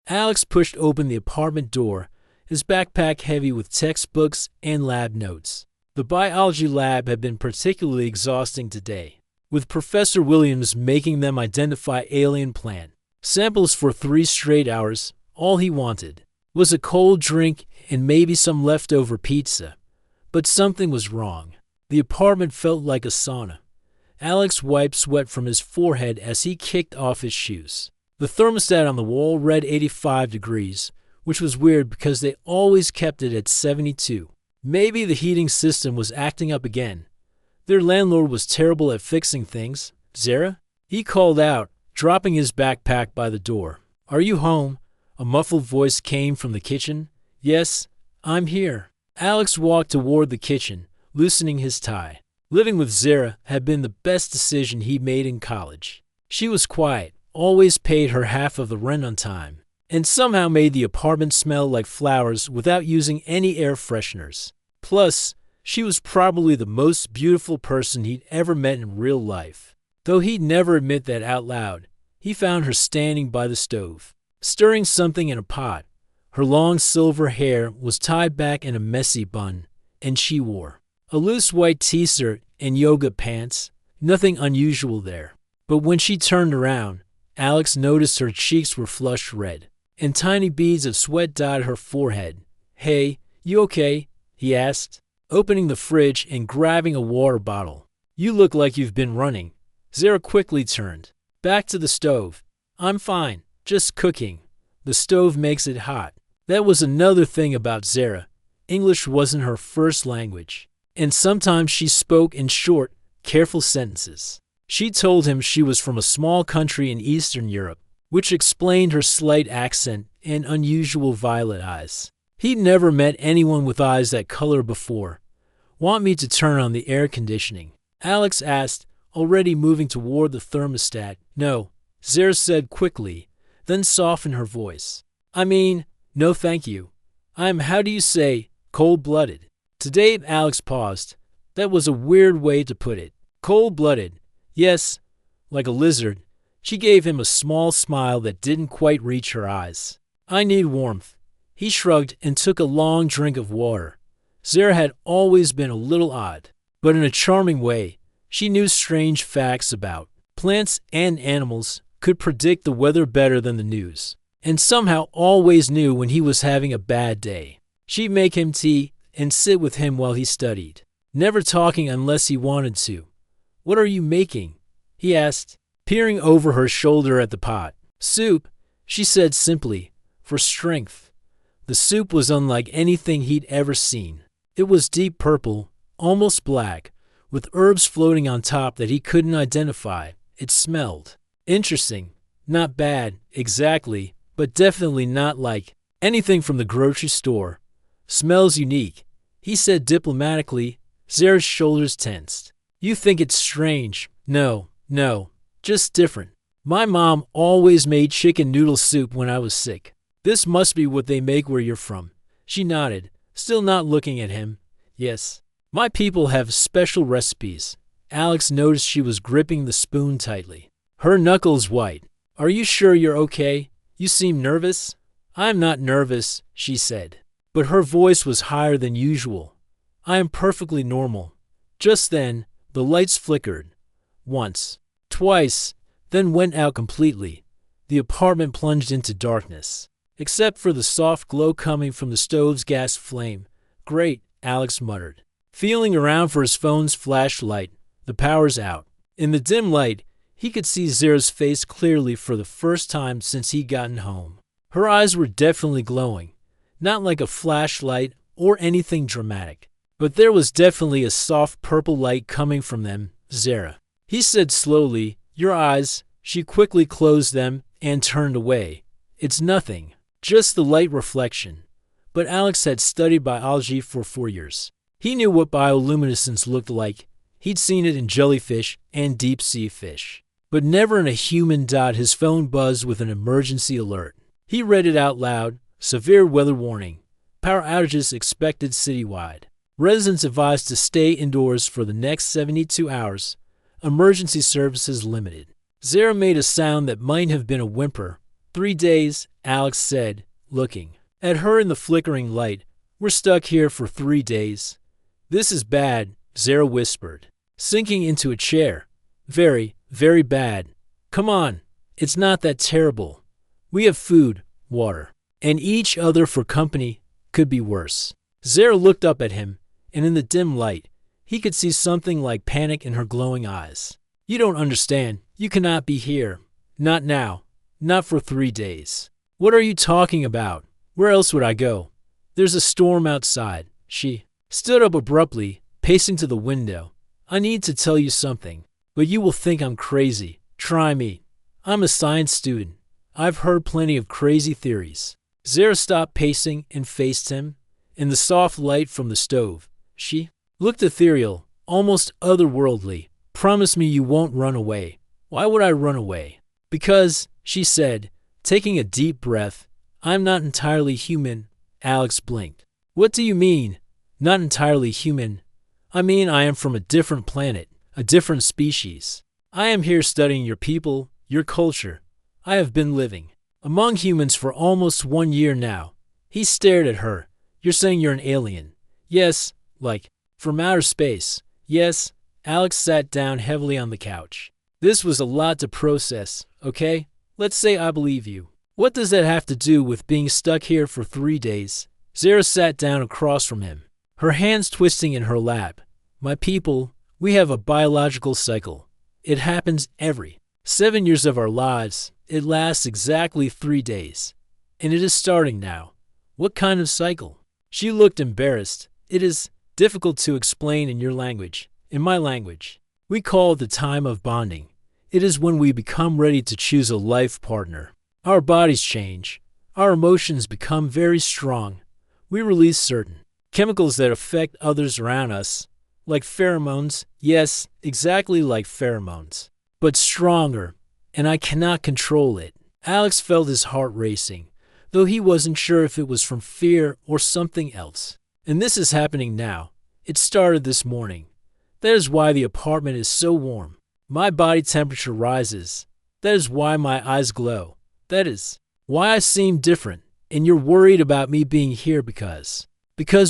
Alex pushed open the apartment door, his backpack heavy with textbooks and lab notes. The biology lab had been particularly exhausting today, with Professor Williams making them identify alien plant samples for 3 straight hours. All he wanted was a cold drink and maybe some leftover pizza. But something was wrong. The apartment felt like a sauna. Alex wiped sweat from his forehead as he kicked off his shoes. The thermostat on the wall read 85 degrees, which was weird because they always kept it at 72. Maybe the heating system was acting up again. Their landlord was terrible at fixing things. Zara? He called out, dropping his backpack by the door. Are you home? A muffled voice came from the kitchen. Yes, I'm here. Alex walked toward the kitchen, loosening his tie. Living with Zara had been the best decision he made in college. She was quiet, always paid her half of the rent on time, and somehow made the apartment smell like flowers without using any air fresheners. Plus, she was probably the most beautiful person he'd ever met in real life. Though he'd never admit that out loud, he found her standing by the stove, stirring something in a pot. Her long silver hair was tied back in a messy bun, and she wore a loose white t-shirt and yoga pants. Nothing unusual there. But when she turned around, Alex noticed her cheeks were flushed red, and tiny beads of sweat dotted her forehead. Hey, you okay? He asked, opening the fridge and grabbing a water bottle. You look like you've been running. Zara quickly turned back to the stove. I'm fine, just cooking. The stove makes it hot. That was another thing about Zara. English wasn't her first language, and sometimes she spoke in short, careful sentences. She told him she was from a small country in Eastern Europe, which explained her slight accent and unusual violet eyes. He'd never met anyone with eyes that color before. Want me to turn on the air conditioning? Alex asked, already moving toward the thermostat. No, Zara said quickly, then softened her voice. I mean, no thank you. I'm, how do you say, cold-blooded. Today Alex paused. That was a weird way to put it. Cold-blooded. Yes, like a lizard. She gave him a small smile that didn't quite reach her eyes. I need warmth. He shrugged and took a long drink of water. Zara had always been a little odd, but in a charming way. She knew strange facts about plants and animals, could predict the weather better than the news, and somehow always knew when he was having a bad day. She'd make him tea and sit with him while he studied, never talking unless he wanted to. What are you making? He asked, peering over her shoulder at the pot. Soup, she said simply, for strength. The soup was unlike anything he'd ever seen. It was deep purple, almost black, with herbs floating on top that he couldn't identify. It smelled interesting. Not bad, exactly, but definitely not like anything from the grocery store. Smells unique, he said diplomatically. Zara's shoulders tensed. You think it's strange? No, just different. My mom always made chicken noodle soup when I was sick. This must be what they make where you're from. She nodded, still not looking at him. Yes, my people have special recipes. Alex noticed she was gripping the spoon tightly, her knuckles white. Are you sure you're okay? You seem nervous. I'm not nervous, she said, but her voice was higher than usual. I am perfectly normal. Just then, the lights flickered. Once, twice, then went out completely. The apartment plunged into darkness, except for the soft glow coming from the stove's gas flame. Great, Alex muttered, feeling around for his phone's flashlight. The power's out. In the dim light, he could see Zara's face clearly for the first time since he'd gotten home. Her eyes were definitely glowing, not like a flashlight or anything dramatic, but there was definitely a soft purple light coming from them. Zara, he said slowly, your eyes. She quickly closed them and turned away. It's nothing, just the light reflection. But Alex had studied biology for 4 years. He knew what bioluminescence looked like. He'd seen it in jellyfish and deep-sea fish, but never in a human. His phone buzzed with an emergency alert. He read it out loud. Severe weather warning. Power outages expected citywide. Residents advised to stay indoors for the next 72 hours. Emergency services limited. Zara made a sound that might have been a whimper, 3 days, Alex said, looking at her in the flickering light. We're stuck here for 3 days. This is bad, Zara whispered, sinking into a chair. Very, very bad. Come on, it's not that terrible. We have food, water, and each other for company. Could be worse. Zara looked up at him, and in the dim light, he could see something like panic in her glowing eyes. You don't understand. You cannot be here. Not now. Not for 3 days. What are you talking about? Where else would I go? There's a storm outside. She stood up abruptly, pacing to the window. I need to tell you something, but you will think I'm crazy. Try me. I'm a science student. I've heard plenty of crazy theories. Zara stopped pacing and faced him. In the soft light from the stove, she looked ethereal, almost otherworldly. Promise me you won't run away. Why would I run away? Because, she said, taking a deep breath, I'm not entirely human. Alex blinked. What do you mean, not entirely human? I mean I am from a different planet, a different species. I am here studying your people, your culture. I have been living among humans for almost 1 year now. He stared at her. You're saying you're an alien? Yes, like, from outer space. Yes. Alex sat down heavily on the couch. This was a lot to process, okay? Let's say I believe you. What does that have to do with being stuck here for 3 days? Zara sat down across from him, her hands twisting in her lap. My people, we have a biological cycle. It happens every 7 years of our lives. It lasts exactly 3 days. And it is starting now. What kind of cycle? She looked embarrassed. It is difficult to explain in your language. In my language, we call it the time of bonding. It is when we become ready to choose a life partner. Our bodies change. Our emotions become very strong. We release certain chemicals that affect others around us, like pheromones. Yes, exactly like pheromones, but stronger, and I cannot control it. Alex felt his heart racing, though he wasn't sure if it was from fear or something else. And this is happening now. It started this morning. That is why the apartment is so warm. My body temperature rises. That is why my eyes glow. That is why I seem different. And you're worried about me being here because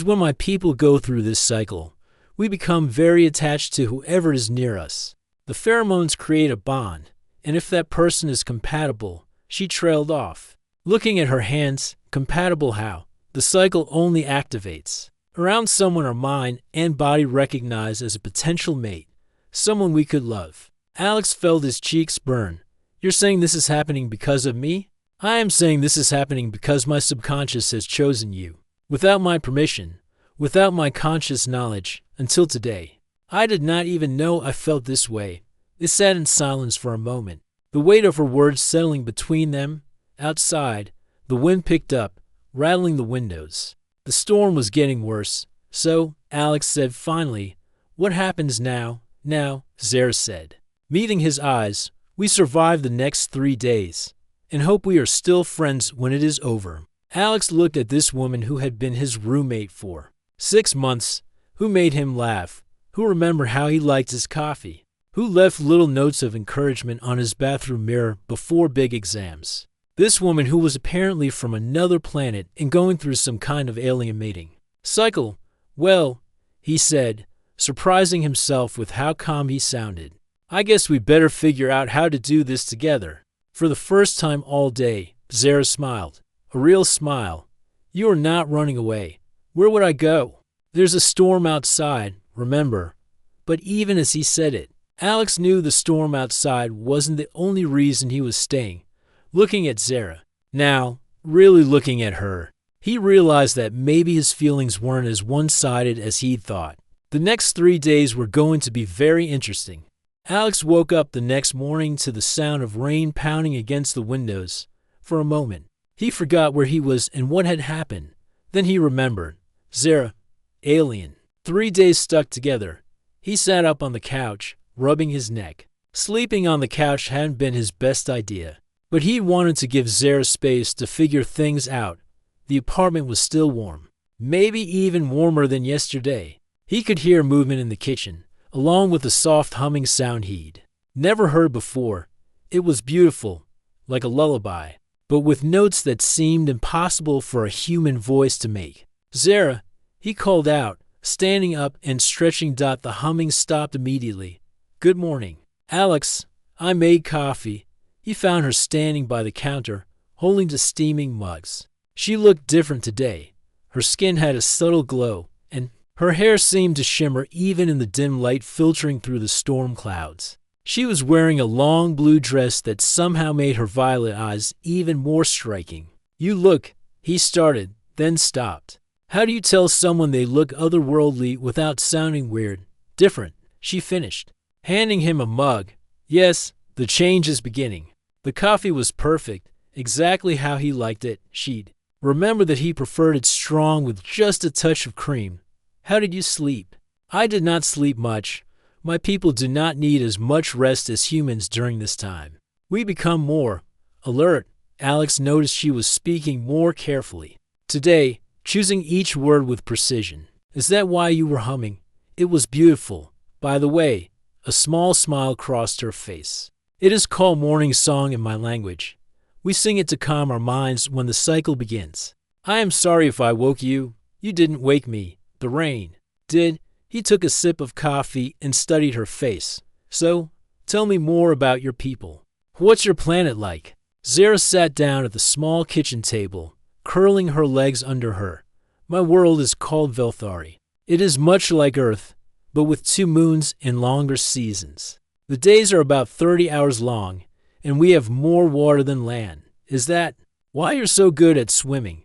when my people go through this cycle, we become very attached to whoever is near us. The pheromones create a bond, and if that person is compatible, she trailed off. Looking at her hands, compatible how? The cycle only activates around someone our mind and body recognize as a potential mate, someone we could love. Alex felt his cheeks burn. You're saying this is happening because of me? I am saying this is happening because my subconscious has chosen you. Without my permission, without my conscious knowledge, until today. I did not even know I felt this way. They sat in silence for a moment, the weight of her words settling between them. Outside, the wind picked up, rattling the windows. The storm was getting worse, so Alex said finally, what happens now? Now, Zara said, meeting his eyes, we survive the next 3 days and hope we are still friends when it is over. Alex looked at this woman who had been his roommate for 6 months, who made him laugh, who remembered how he liked his coffee, who left little notes of encouragement on his bathroom mirror before big exams. This woman who was apparently from another planet and going through some kind of alien mating cycle. Well, he said, surprising himself with how calm he sounded. I guess we better figure out how to do this together. For the first time all day, Zara smiled. A real smile. You are not running away. Where would I go? There's a storm outside, remember. But even as he said it, Alex knew the storm outside wasn't the only reason he was staying. Looking at Zara, now, really looking at her, he realized that maybe his feelings weren't as one-sided as he'd thought. The next 3 days were going to be very interesting. Alex woke up the next morning to the sound of rain pounding against the windows. For a moment, he forgot where he was and what had happened. Then he remembered. Zara, alien. 3 days stuck together. He sat up on the couch, rubbing his neck. Sleeping on the couch hadn't been his best idea. But he wanted to give Zara space to figure things out. The apartment was still warm, maybe even warmer than yesterday. He could hear movement in the kitchen, along with the soft humming sound he'd never heard before. It was beautiful, like a lullaby. but with notes that seemed impossible for a human voice to make. "Zara," he called out, standing up and stretching. The humming stopped immediately. "Good morning." "Alex, I made coffee." He found her standing by the counter, holding the steaming mugs. She looked different today. Her skin had a subtle glow, and her hair seemed to shimmer even in the dim light filtering through the storm clouds. She was wearing a long blue dress that somehow made her violet eyes even more striking. "You look," he started, then stopped. "How do you tell someone they look otherworldly without sounding weird?" "Different," she finished, handing him a mug. "Yes, the change is beginning." The coffee was perfect, exactly how he liked it. She'd remember that he preferred it strong with just a touch of cream. "How did you sleep?" "I did not sleep much. My people do not need as much rest as humans during this time. We become more alert." Alex noticed she was speaking more carefully today, choosing each word with precision. "Is that why you were humming? It was beautiful. By the way," a small smile crossed her face. "It is called morning song in my language. We sing it to calm our minds when the cycle begins." "I am sorry if I woke you." "You didn't wake me. The rain did." He took a sip of coffee and studied her face. "So, tell me more about your people. What's your planet like?" Zara sat down at the small kitchen table, curling her legs under her. "My world is called Velthari. It is much like Earth, but with 2 moons and longer seasons. The days are about 30 hours long, and we have more water than land." "Is that why you're so good at swimming?"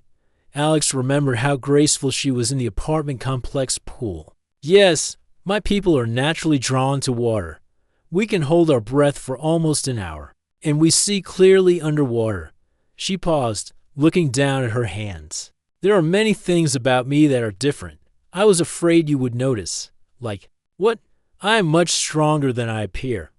Alex remembered how graceful she was in the apartment complex pool. "Yes, my people are naturally drawn to water. We can hold our breath for almost an hour, and we see clearly underwater." She paused, looking down at her hands. "There are many things about me that are different. I was afraid you would notice." "Like what?" "I am much stronger than I appear.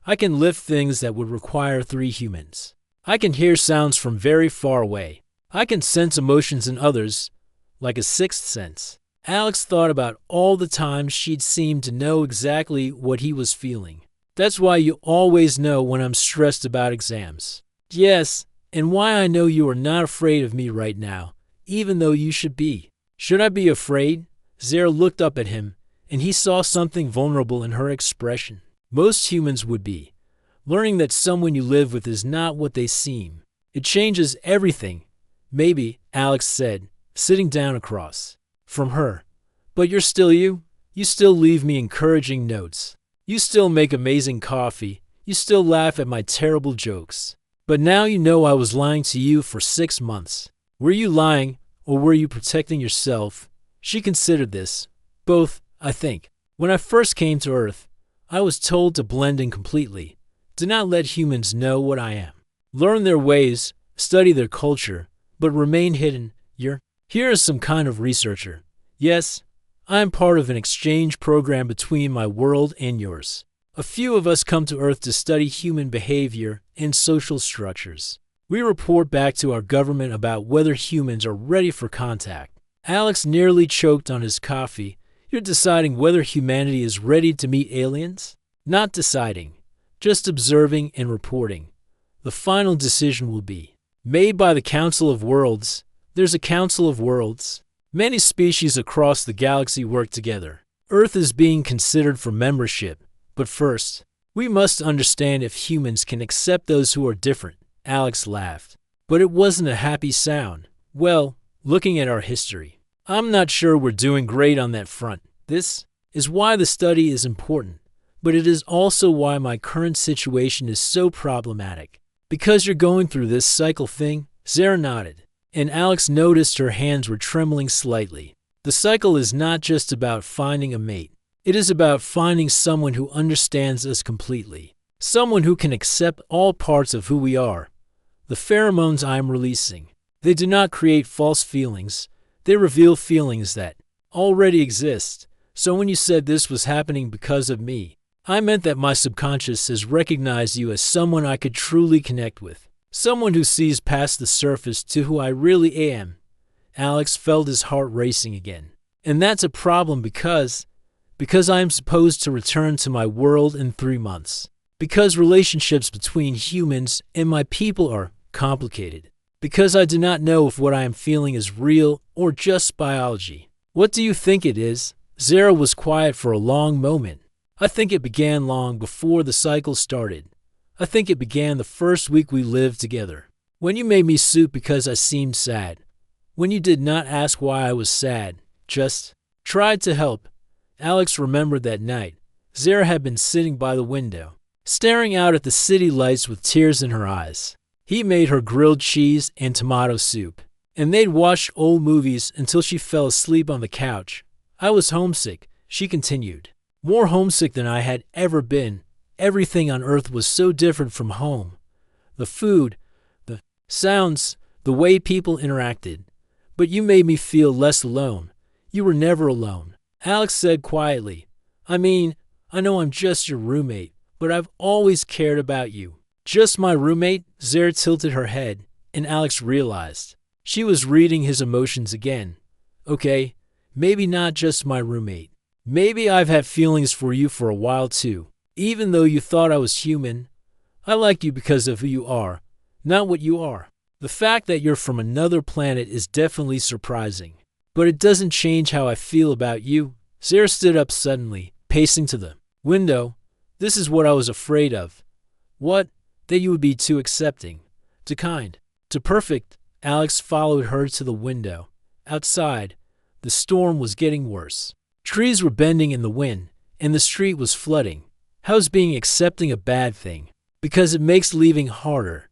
I can lift things that would require 3 humans. I can hear sounds from very far away. I can sense emotions in others, like a sixth sense." Alex thought about all the times she'd seemed to know exactly what he was feeling. "That's why you always know when I'm stressed about exams." "Yes, and why I know you are not afraid of me right now, even though you should be." "Should I be afraid?" Zara looked up at him, and he saw something vulnerable in her expression. "Most humans would be. Learning that someone you live with is not what they seem. It changes everything." "Maybe," Alex said, sitting down across from her. "But you're still you. You still leave me encouraging notes. You still make amazing coffee. You still laugh at my terrible jokes. But now you know I was lying to you for 6 months. Were you lying, or were you protecting yourself?" She considered this. "Both, I think. When I first came to Earth, I was told to blend in completely. Do not let humans know what I am. Learn their ways, study their culture, but remain hidden. You're here as some kind of researcher. Yes, I am part of an exchange program between my world and yours. A few of us come to Earth to study human behavior and social structures. We report back to our government about whether humans are ready for contact." Alex nearly choked on his coffee. "You're deciding whether humanity is ready to meet aliens?" "Not deciding, just observing and reporting. The final decision will be made by the Council of Worlds." "There's a Council of Worlds?" "Many species across the galaxy work together. Earth is being considered for membership. But first, we must understand if humans can accept those who are different." Alex laughed. But it wasn't a happy sound. "Well, looking at our history, I'm not sure we're doing great on that front. This is why the study is important. But it is also why my current situation is so problematic." "Because you're going through this cycle thing?" Zara nodded, and Alex noticed her hands were trembling slightly. "The cycle is not just about finding a mate. It is about finding someone who understands us completely. Someone who can accept all parts of who we are. The pheromones I am releasing, they do not create false feelings. They reveal feelings that already exist. So when you said this was happening because of me, I meant that my subconscious has recognized you as someone I could truly connect with. Someone who sees past the surface to who I really am." Alex felt his heart racing again. "And that's a problem because I am supposed to return to my world in 3 months. Because relationships between humans and my people are complicated, because I do not know if what I am feeling is real or just biology. What do you think it is? Zara was quiet for a long moment. I think it began long before the cycle started. I think it began the first week we lived together. When you made me soup because I seemed sad. When you did not ask why I was sad, just tried to help. Alex remembered that night. Zara had been sitting by the window, staring out at the city lights with tears in her eyes. He made her grilled cheese and tomato soup, and they'd watched old movies until she fell asleep on the couch. I was homesick, she continued. More homesick than I had ever been. Everything on earth was so different from home. The food, the sounds, the way people interacted. But you made me feel less alone. You were never alone. Alex said quietly, I mean, I know I'm just your roommate, but I've always cared about you. Just my roommate? Zara tilted her head, and Alex realized. She was reading his emotions again. Okay, maybe not just my roommate. Maybe I've had feelings for you for a while too. Even though you thought I was human, I like you because of who you are, not what you are. The fact that you're from another planet is definitely surprising, but it doesn't change how I feel about you. Zara stood up suddenly, pacing to the window. This is what I was afraid of. What? That you would be too accepting, too kind, too perfect. Alex followed her to the window. Outside, the storm was getting worse. Trees were bending in the wind, and the street was flooding. How's being accepting a bad thing? Because it makes leaving harder.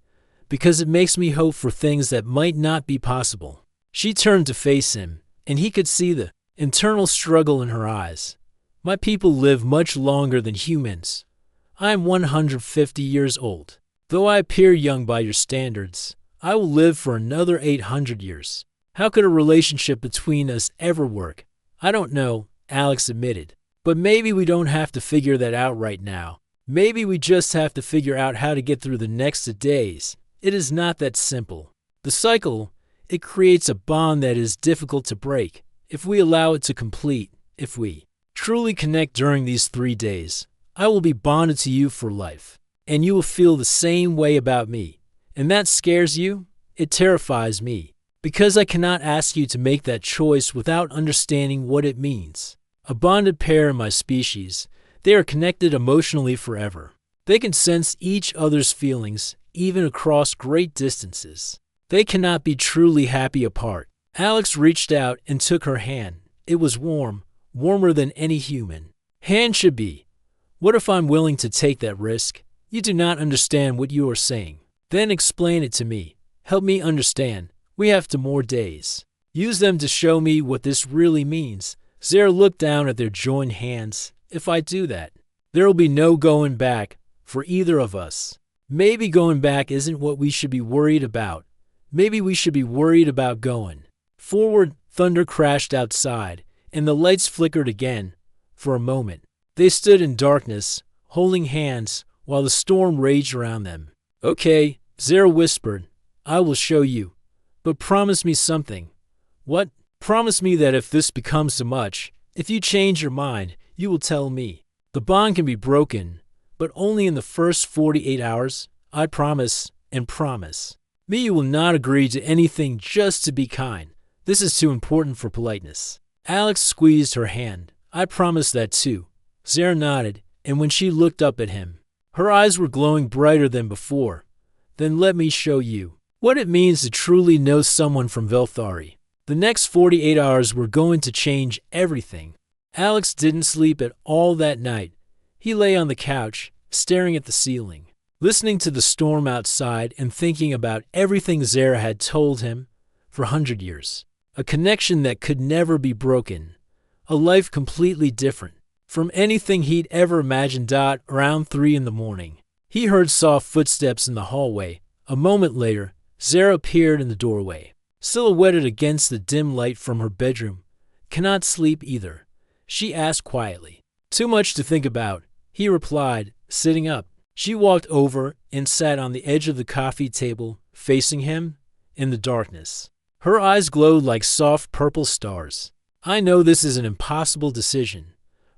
Because it makes me hope for things that might not be possible. She turned to face him, and he could see the internal struggle in her eyes. My people live much longer than humans. I am 150 years old. Though I appear young by your standards, I will live for another 800 years. How could a relationship between us ever work? I don't know, Alex admitted. But maybe we don't have to figure that out right now. Maybe we just have to figure out how to get through the next days. It is not that simple. The cycle, it creates a bond that is difficult to break. If we allow it to complete, if we truly connect during these 3 days, I will be bonded to you for life. And you will feel the same way about me. And that scares you? It terrifies me. Because I cannot ask you to make that choice without understanding what it means. A bonded pair in my species, they are connected emotionally forever. They can sense each other's feelings, even across great distances. They cannot be truly happy apart. Alex reached out and took her hand. It was warm, warmer than any human hand should be. What if I'm willing to take that risk? You do not understand what you are saying. Then explain it to me. Help me understand. We have 2 more days. Use them to show me what this really means. Zara looked down at their joined hands. If I do that, there will be no going back for either of us. Maybe going back isn't what we should be worried about. Maybe we should be worried about going forward. Thunder crashed outside, and the lights flickered again. For a moment, they stood in darkness, holding hands, while the storm raged around them. Okay, Zara whispered. I will show you. But promise me something. What? Promise me that if this becomes too much, if you change your mind, you will tell me. The bond can be broken, but only in the first 48 hours. I promise and promise. Me, you will not agree to anything just to be kind. This is too important for politeness. Alex squeezed her hand. I promise that too. Zara nodded, and when she looked up at him, her eyes were glowing brighter than before. Then let me show you what it means to truly know someone from Velthari. The next 48 hours were going to change everything. Alex didn't sleep at all that night. He lay on the couch, staring at the ceiling, listening to the storm outside and thinking about everything Zara had told him for 100 years. A connection that could never be broken. A life completely different from anything he'd ever imagined. Around 3 in the morning, he heard soft footsteps in the hallway. A moment later, Zara appeared in the doorway, silhouetted against the dim light from her bedroom. Cannot sleep either, she asked quietly. Too much to think about, he replied, sitting up. She walked over and sat on the edge of the coffee table, facing him in the darkness. Her eyes glowed like soft purple stars. I know this is an impossible decision.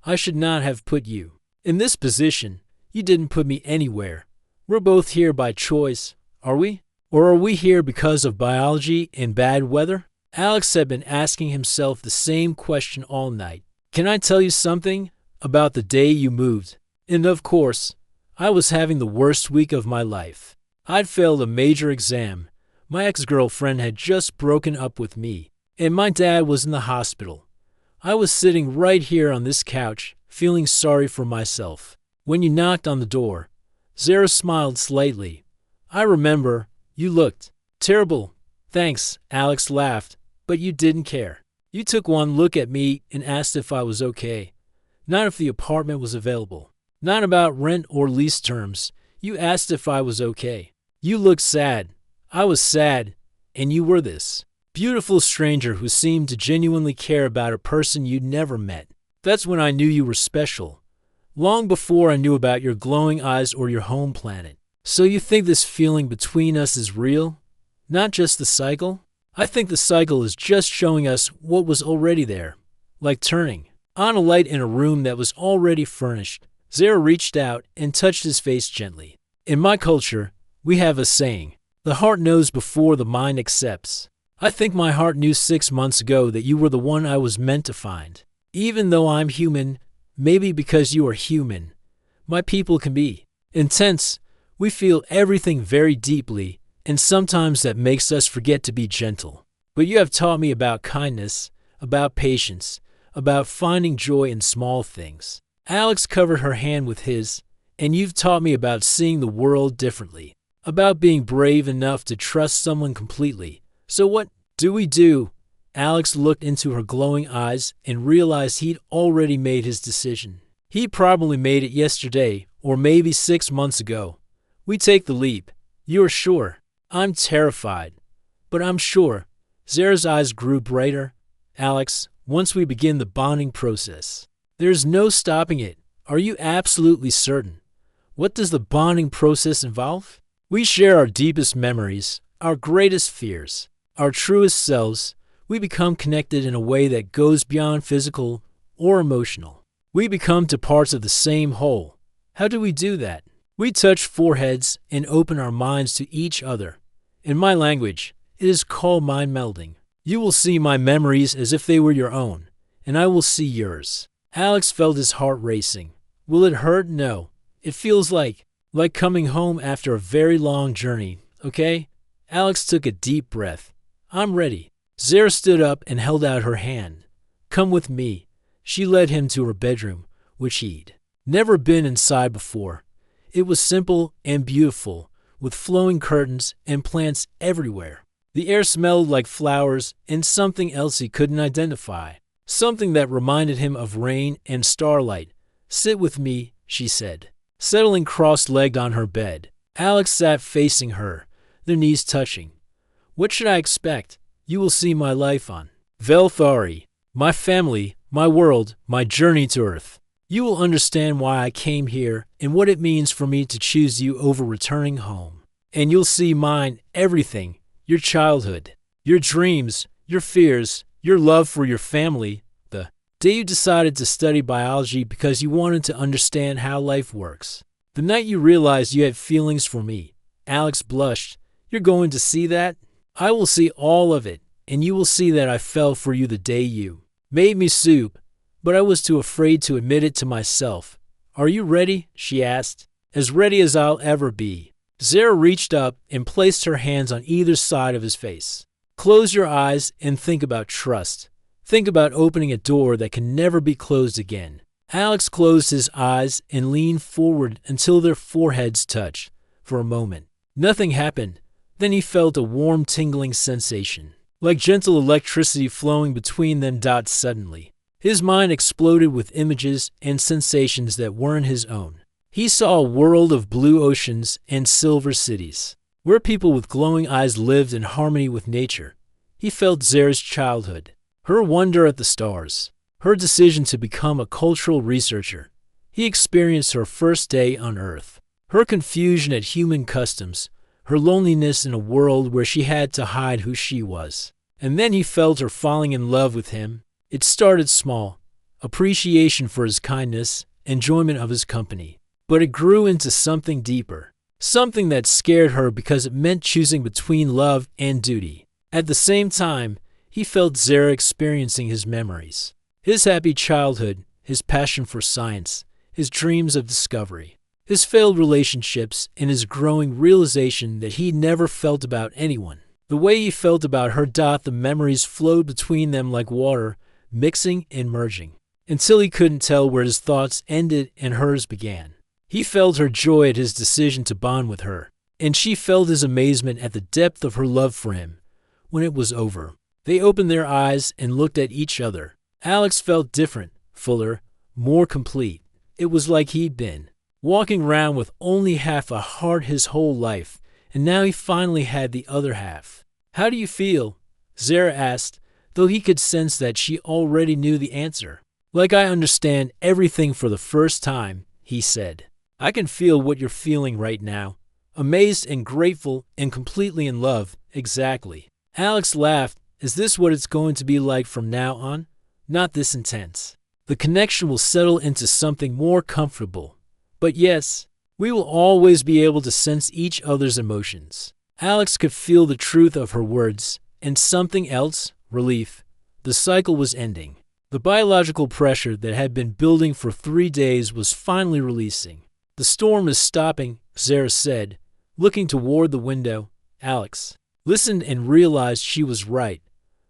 I should not have put you in this position. You didn't put me anywhere. We're both here by choice, are we? Or are we here because of biology and bad weather? Alex had been asking himself the same question all night. Can I tell you something about the day you moved? And of course, I was having the worst week of my life. I'd failed a major exam. My ex-girlfriend had just broken up with me, and my dad was in the hospital. I was sitting right here on this couch, feeling sorry for myself. When you knocked on the door, Zara smiled slightly. I remember, you looked terrible. Thanks, Alex laughed, but you didn't care. You took one look at me and asked if I was okay. Not if the apartment was available. Not about rent or lease terms. You asked if I was okay. You looked sad. I was sad, and you were this beautiful stranger who seemed to genuinely care about a person you'd never met. That's when I knew you were special. Long before I knew about your glowing eyes or your home planet. So you think this feeling between us is real? Not just the cycle? I think the cycle is just showing us what was already there. Like turning on a light in a room that was already furnished. Zara reached out and touched his face gently. In my culture, we have a saying, the heart knows before the mind accepts. I think my heart knew 6 months ago that you were the one I was meant to find. Even though I'm human, maybe because you are human, my people can be intense. We feel everything very deeply, and sometimes that makes us forget to be gentle. But you have taught me about kindness, about patience, about finding joy in small things. Alex covered her hand with his, and you've taught me about seeing the world differently, about being brave enough to trust someone completely. So what do we do? Alex looked into her glowing eyes and realized he'd already made his decision. He probably made it yesterday, or maybe 6 months ago. We take the leap. You're sure? I'm terrified, but I'm sure. Zara's eyes grew brighter. Alex, once we begin the bonding process, there's no stopping it. Are you absolutely certain? What does the bonding process involve? We share our deepest memories, our greatest fears, our truest selves. We become connected in a way that goes beyond physical or emotional. We become two parts of the same whole. How do we do that? We touch foreheads and open our minds to each other. In my language, it is called mind melding. You will see my memories as if they were your own, and I will see yours. Alex felt his heart racing. Will it hurt? No. It feels like coming home after a very long journey, okay? Alex took a deep breath. I'm ready. Zara stood up and held out her hand. Come with me. She led him to her bedroom, which he'd never been inside before. It was simple and beautiful, with flowing curtains and plants everywhere. The air smelled like flowers and something else he couldn't identify, something that reminded him of rain and starlight. Sit with me, she said, settling cross-legged on her bed. Alex sat facing her, their knees touching. What should I expect? You will see my life on Velthari, my family, my world, my journey to Earth. You will understand why I came here and what it means for me to choose you over returning home. And you'll see mine, everything, your childhood, your dreams, your fears, your love for your family. The day you decided to study biology because you wanted to understand how life works. The night you realized you had feelings for me. Alex blushed. You're going to see that? I will see all of it, and you will see that I fell for you the day you made me soup. But I was too afraid to admit it to myself. Are you ready? She asked. As ready as I'll ever be. Zara reached up and placed her hands on either side of his face. Close your eyes and think about trust. Think about opening a door that can never be closed again. Alex closed his eyes and leaned forward until their foreheads touched. For a moment, nothing happened. Then he felt a warm, tingling sensation, like gentle electricity flowing between them. Suddenly, his mind exploded with images and sensations that weren't his own. He saw a world of blue oceans and silver cities, where people with glowing eyes lived in harmony with nature. He felt Zara's childhood, her wonder at the stars, her decision to become a cultural researcher. He experienced her first day on Earth, her confusion at human customs, her loneliness in a world where she had to hide who she was. And then he felt her falling in love with him. It started small, appreciation for his kindness, enjoyment of his company. But it grew into something deeper. something that scared her because it meant choosing between love and duty. At the same time, he felt Zara experiencing his memories. His happy childhood, his passion for science, his dreams of discovery, his failed relationships, and his growing realization that he never felt about anyone the way he felt about her. The memories flowed between them like water, mixing and merging, until he couldn't tell where his thoughts ended and hers began. He felt her joy at his decision to bond with her, and she felt his amazement at the depth of her love for him. When it was over, they opened their eyes and looked at each other. Alex felt different, fuller, more complete. It was like he'd been walking around with only half a heart his whole life, and now he finally had the other half. "How do you feel?" Zara asked, though he could sense that she already knew the answer. "Like I understand everything for the first time," he said. "I can feel what you're feeling right now. Amazed and grateful and completely in love." "Exactly." Alex laughed. "Is this what it's going to be like from now on? Not this intense. The connection will settle into something more comfortable. But yes, we will always be able to sense each other's emotions." Alex could feel the truth of her words, and something else, relief. The cycle was ending. The biological pressure that had been building for 3 days was finally releasing. "The storm is stopping," Zara said, looking toward the window. Alex listened and realized she was right.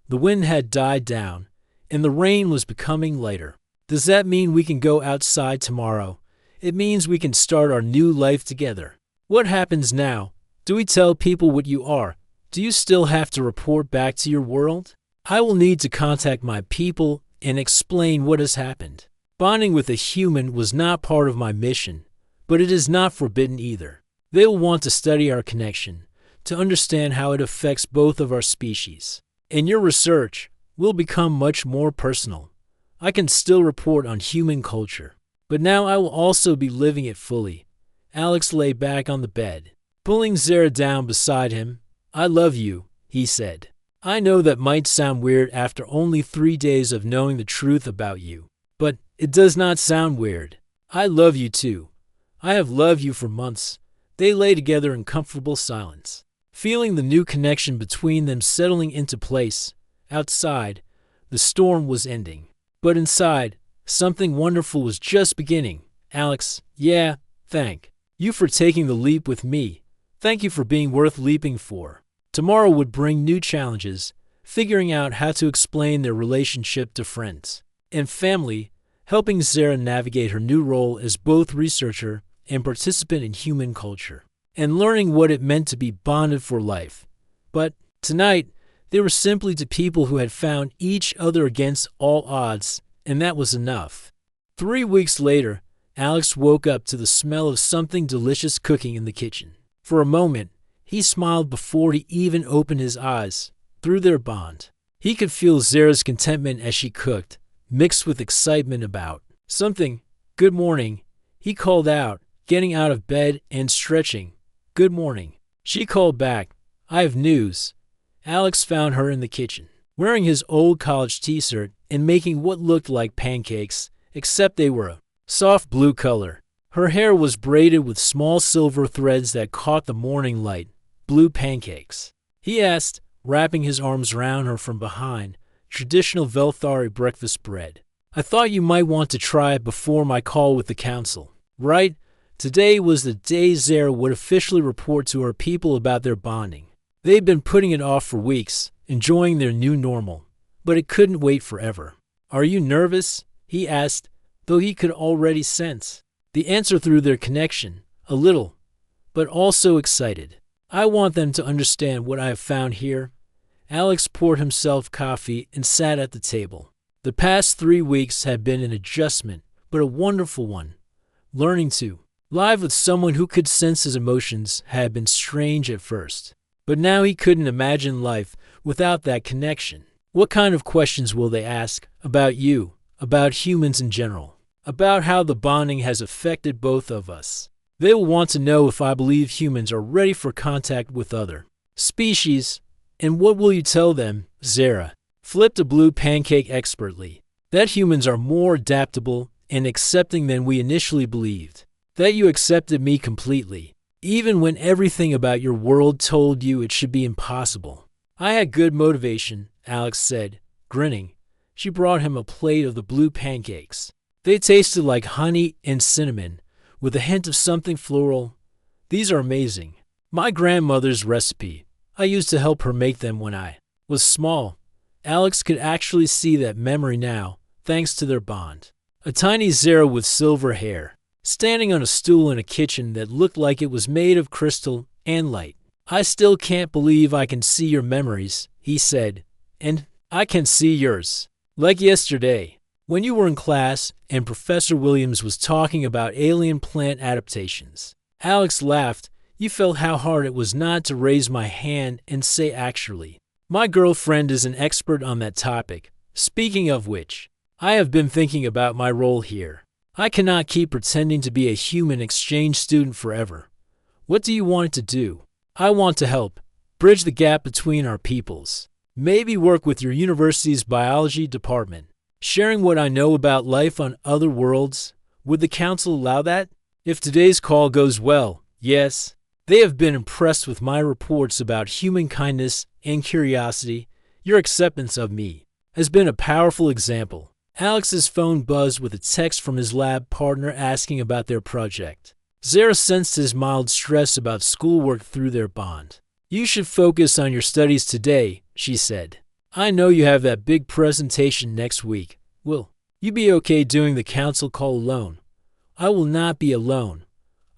The wind had died down, and the rain was becoming lighter. "Does that mean we can go outside tomorrow?" "It means we can start our new life together." "What happens now? Do we tell people what you are? Do you still have to report back to your world?" "I will need to contact my people and explain what has happened. Bonding with a human was not part of my mission, but it is not forbidden either. They will want to study our connection, to understand how it affects both of our species. And your research will become much more personal. I can still report on human culture, but now I will also be living it fully." Alex lay back on the bed, pulling Zara down beside him. "I love you," he said. "I know that might sound weird after only 3 days of knowing the truth about you, but it does not sound weird. I love you too. I have loved you for months." They lay together in comfortable silence, feeling the new connection between them settling into place. Outside, the storm was ending, but inside, something wonderful was just beginning. "Alex, yeah, thank you for taking the leap with me. Thank you for being worth leaping for." Tomorrow would bring new challenges, figuring out how to explain their relationship to friends and family, helping Zara navigate her new role as both researcher and participant in human culture, and learning what it meant to be bonded for life. But tonight, they were simply two people who had found each other against all odds, and that was enough. 3 weeks later, Alex woke up to the smell of something delicious cooking in the kitchen. For a moment, he smiled before he even opened his eyes. Through their bond, he could feel Zara's contentment as she cooked, mixed with excitement about something. "Good morning," he called out, getting out of bed and stretching. "Good morning." She called back, "I have news." Alex found her in the kitchen, wearing his old college t-shirt and making what looked like pancakes, except they were a soft blue color. Her hair was braided with small silver threads that caught the morning light. "Blue pancakes?" he asked, wrapping his arms around her from behind. "Traditional Velthari breakfast bread. I thought you might want to try it before my call with the council." Right? Today was the day Zara would officially report to her people about their bonding. They'd been putting it off for weeks, enjoying their new normal, but it couldn't wait forever. "Are you nervous?" he asked, though he could already sense the answer through their connection. "A little, but also excited. I want them to understand what I have found here." Alex poured himself coffee and sat at the table. The past 3 weeks had been an adjustment, but a wonderful one. Learning to live with someone who could sense his emotions had been strange at first, but now he couldn't imagine life without that connection. What kind of questions will they ask about you, about humans in general, about how the bonding has affected both of us? They will want to know if I believe humans are ready for contact with other species. And what will you tell them? Zara flipped a blue pancake expertly. That humans are more adaptable and accepting than we initially believed. That you accepted me completely. even when everything about your world told you it should be impossible. I had good motivation, Alex said, grinning. She brought him a plate of the blue pancakes. They tasted like honey and cinnamon, with a hint of something floral. These are amazing. My grandmother's recipe. I used to help her make them when I was small. Alex could actually see that memory now, thanks to their bond. A tiny Zara with silver hair, standing on a stool in a kitchen that looked like it was made of crystal and light. I still can't believe I can see your memories, he said, and I can see yours. Like yesterday, when you were in class and Professor Williams was talking about alien plant adaptations. Alex laughed. You felt how hard it was not to raise my hand and say actually. My girlfriend is an expert on that topic. Speaking of which, I have been thinking about my role here. I cannot keep pretending to be a human exchange student forever. What do you want it to do? I want to help bridge the gap between our peoples. Maybe work with your university's biology department, sharing what I know about life on other worlds. Would the council allow that? If today's call goes well, yes. They have been impressed with my reports about human kindness and curiosity. Your acceptance of me has been a powerful example. Alex's phone buzzed with a text from his lab partner asking about their project. Zara sensed his mild stress about schoolwork through their bond. You should focus on your studies today, she said. I know you have that big presentation next week. Will you be okay doing the council call alone? I will not be alone.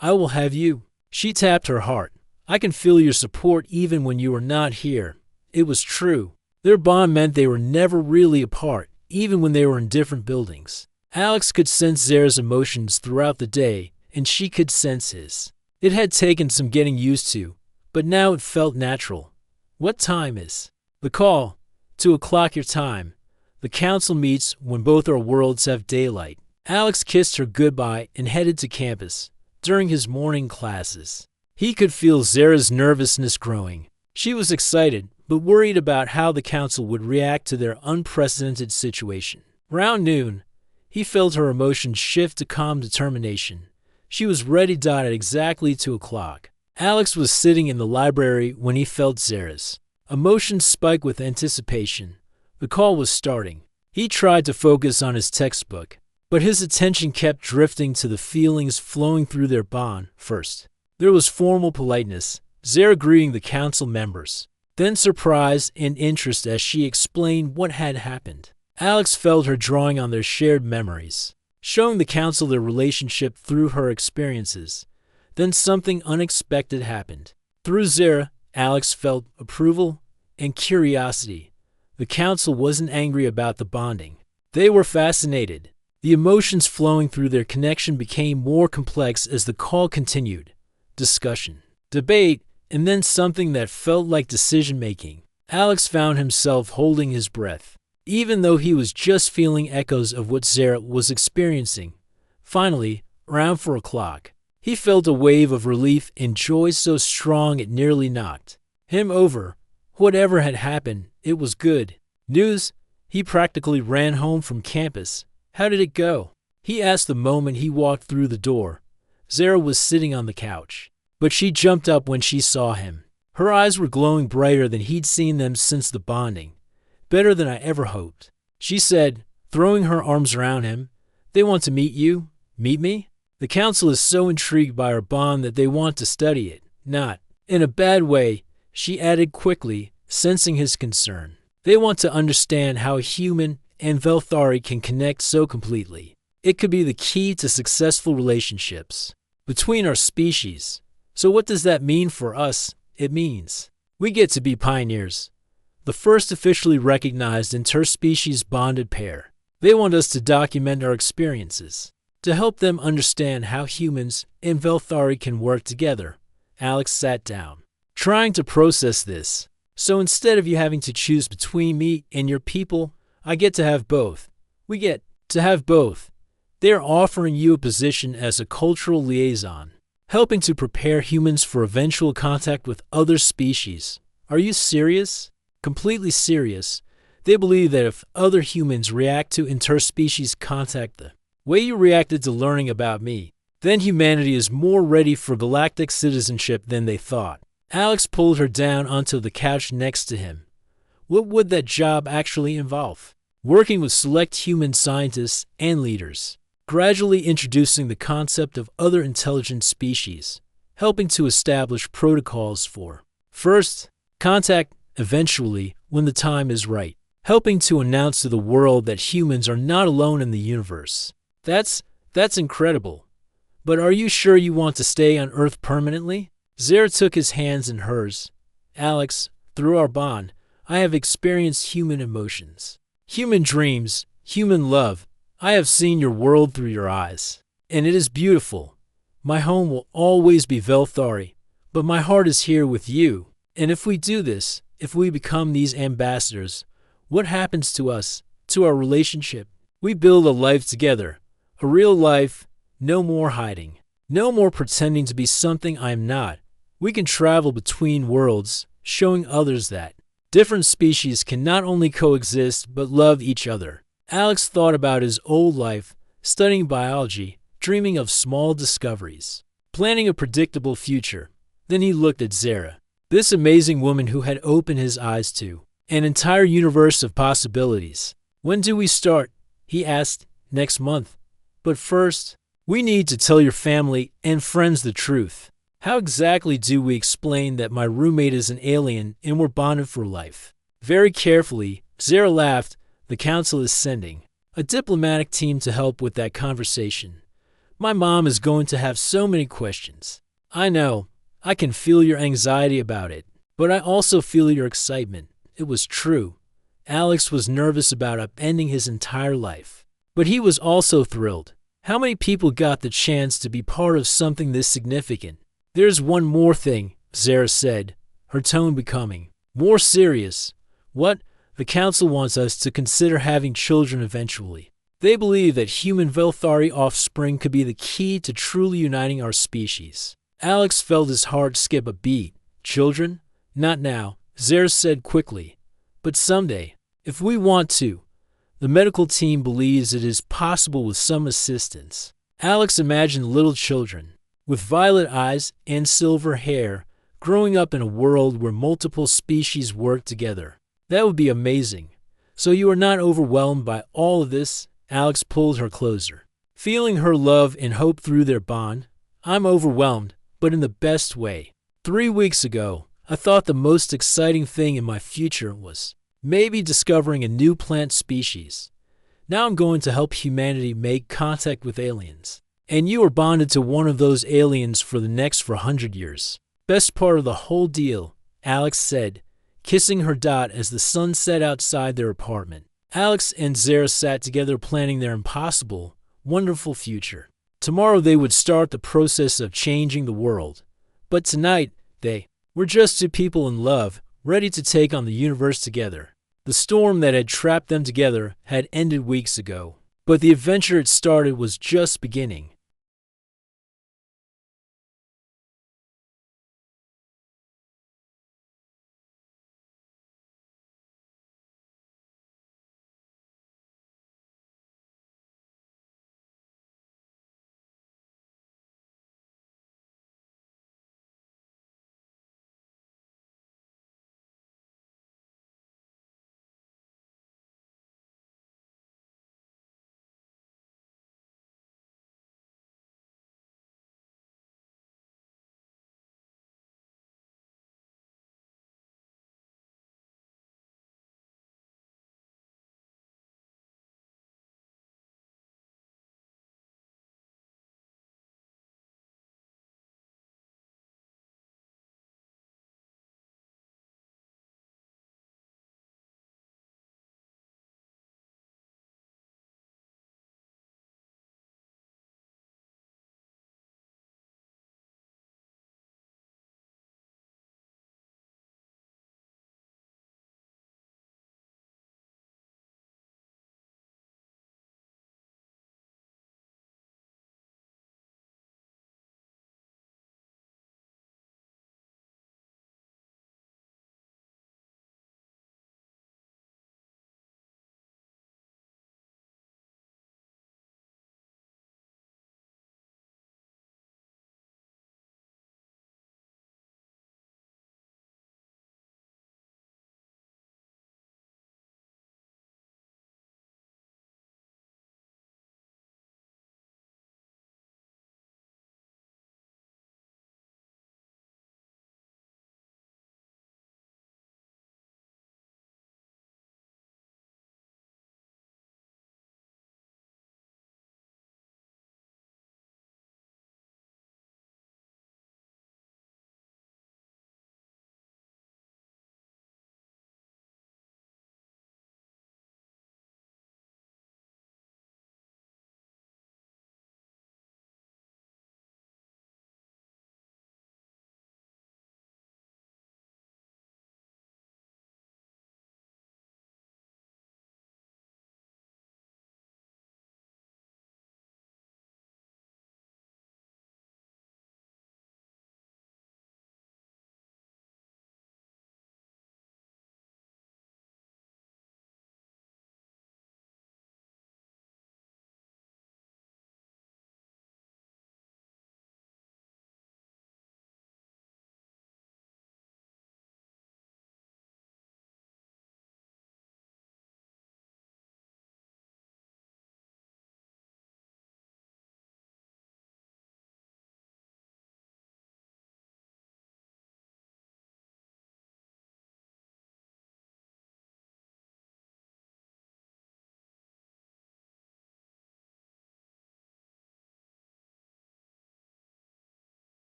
I will have you. She tapped her heart. I can feel your support even when you are not here. It was true. Their bond meant they were never really apart, even when they were in different buildings. Alex could sense Zara's emotions throughout the day, and she could sense his. It had taken some getting used to, but now it felt natural. What time is the call? 2 o'clock your time. The council meets when both our worlds have daylight. Alex kissed her goodbye and headed to campus. During his morning classes, he could feel Zara's nervousness growing. She was excited, but worried about how the council would react to their unprecedented situation. Around noon, he felt her emotions shift to calm determination. She was ready at exactly 2 o'clock. Alex was sitting in the library when he felt Zara's emotions spike with anticipation. The call was starting. He tried to focus on his textbook, but his attention kept drifting to the feelings flowing through their bond. First, there was formal politeness, Zara greeting the council members, then surprise and interest as she explained what had happened. Alex felt her drawing on their shared memories, showing the council their relationship through her experiences. Then something unexpected happened. Through Zara, Alex felt approval and curiosity. The council wasn't angry about the bonding. They were fascinated. The emotions flowing through their connection became more complex as the call continued. Discussion, debate, and then something that felt like decision-making. Alex found himself holding his breath, even though he was just feeling echoes of what Zara was experiencing. Finally, around 4 o'clock, he felt a wave of relief and joy so strong it nearly knocked him over. Whatever had happened, it was good news. He practically ran home from campus. How did it go? He asked the moment he walked through the door. Zara was sitting on the couch, but she jumped up when she saw him. Her eyes were glowing brighter than he'd seen them since the bonding. Better than I ever hoped, she said, throwing her arms around him. They want to meet you? Meet me? The council is so intrigued by our bond that they want to study it. Not in a bad way, she added quickly, sensing his concern. They want to understand how a human and Velthari can connect so completely. It could be the key to successful relationships between our species. So what does that mean for us? It means we get to be pioneers, the first officially recognized interspecies bonded pair. They want us to document our experiences, to help them understand how humans and Velthari can work together. Alex sat down, trying to process this. So instead of you having to choose between me and your people, I get to have both. We get to have both. They are offering you a position as a cultural liaison, helping to prepare humans for eventual contact with other species. Are you serious? Completely serious. They believe that if other humans react to interspecies contact the way you reacted to learning about me, Then humanity is more ready for galactic citizenship than they thought. Alex pulled her down onto the couch next to him. What would that job actually involve? Working with select human scientists and leaders, gradually introducing the concept of other intelligent species, helping to establish protocols for first contact, eventually, when the time is right, helping to announce to the world that humans are not alone in the universe. That's incredible. But are you sure you want to stay on Earth permanently? Zara took his hands in hers. Alex, through our bond, I have experienced human emotions, human dreams, human love. I have seen your world through your eyes, and it is beautiful. My home will always be Velthari, but my heart is here with you. And if we do this, if we become these ambassadors, what happens to us, to our relationship? We build a life together, a real life, no more hiding, no more pretending to be something I am not. We can travel between worlds, showing others that different species can not only coexist but love each other. Alex thought about his old life, studying biology, dreaming of small discoveries, planning a predictable future. Then he looked at Zara, this amazing woman who had opened his eyes to an entire universe of possibilities. When do we start? He asked. Next month. But first, we need to tell your family and friends the truth. How exactly do we explain that my roommate is an alien and we're bonded for life? Very carefully, Zara laughed. The council is sending a diplomatic team to help with that conversation. My mom is going to have so many questions. I know, I can feel your anxiety about it, but I also feel your excitement. It was true. Alex was nervous about upending his entire life, but he was also thrilled. How many people got the chance to be part of something this significant? There's one more thing, Zara said, her tone becoming more serious. What? The council wants us to consider having children eventually. They believe that human Velthari offspring could be the key to truly uniting our species. Alex felt his heart skip a beat. Children? Not now, Zara said quickly. But someday, if we want to. The medical team believes it is possible with some assistance. Alex imagined little children, with violet eyes and silver hair, growing up in a world where multiple species work together. That would be amazing. So you are not overwhelmed by all of this? Alex pulled her closer, feeling her love and hope through their bond. I'm overwhelmed, but in the best way. 3 weeks ago, I thought the most exciting thing in my future was maybe discovering a new plant species. Now I'm going to help humanity make contact with aliens. And you are bonded to one of those aliens for the next 400 years. Best part of the whole deal, Alex said, kissing her dot as the sun set outside their apartment. Alex and Zara sat together planning their impossible, wonderful future. Tomorrow they would start the process of changing the world. But tonight, they were just two people in love, ready to take on the universe together. The storm that had trapped them together had ended weeks ago, but the adventure it started was just beginning.